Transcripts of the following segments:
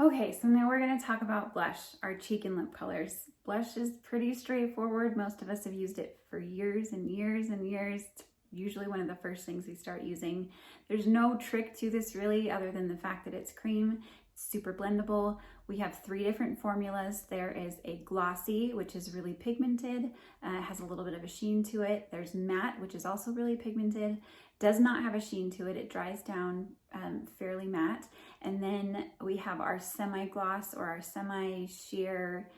Okay, so now we're gonna talk about blush, our cheek and lip colors. Blush is pretty straightforward. Most of us have used it for years and years and years. It's usually one of the first things we start using. There's no trick to this really, other than the fact that it's cream. It's super blendable. We have 3 different formulas. There is a glossy, which is really pigmented. It has a little bit of a sheen to it. There's matte, which is also really pigmented. Does not have a sheen to it. It dries down fairly matte. And then we have our semi-gloss or our semi-sheer.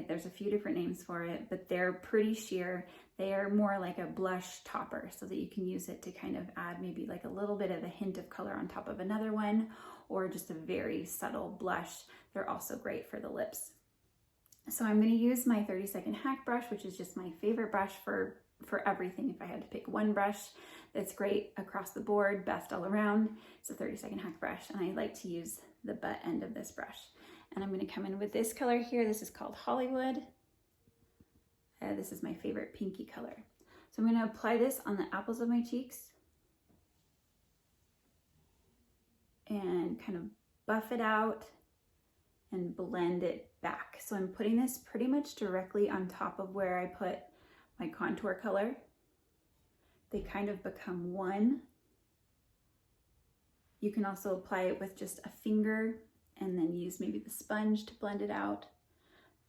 There's a few different names for it, but they're pretty sheer. They are more like a blush topper, so that you can use it to kind of add maybe like a little bit of a hint of color on top of another one, or just a very subtle blush. They're also great for the lips. So I'm going to use my 30-second hack brush, which is just my favorite brush for everything. If I had to pick one brush that's great across the board, best all around, it's a 30-second hack brush, and I like to use the butt end of this brush. And I'm going to come in with this color here. This is called Hollywood. This is my favorite pinky color. So I'm going to apply this on the apples of my cheeks and kind of buff it out and blend it back. So I'm putting this pretty much directly on top of where I put my contour color. They kind of become one. You can also apply it with just a finger and then use maybe the sponge to blend it out.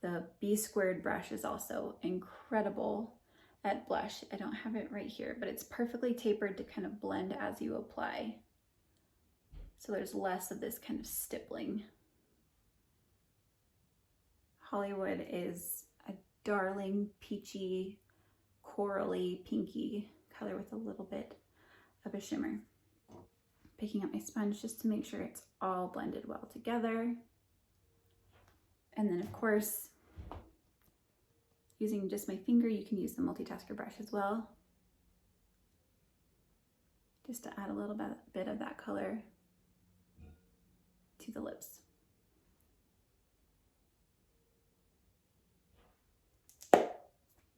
The B squared brush is also incredible at blush. I don't have it right here, but it's perfectly tapered to kind of blend as you apply. So there's less of this kind of stippling. Hollywood is a darling, peachy, corally, pinky color with a little bit of a shimmer. Picking up my sponge just to make sure it's all blended well together. And then of course, using just my finger, you can use the multitasker brush as well, just to add a little bit of that color to the lips.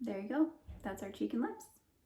There you go. That's our cheek and lips.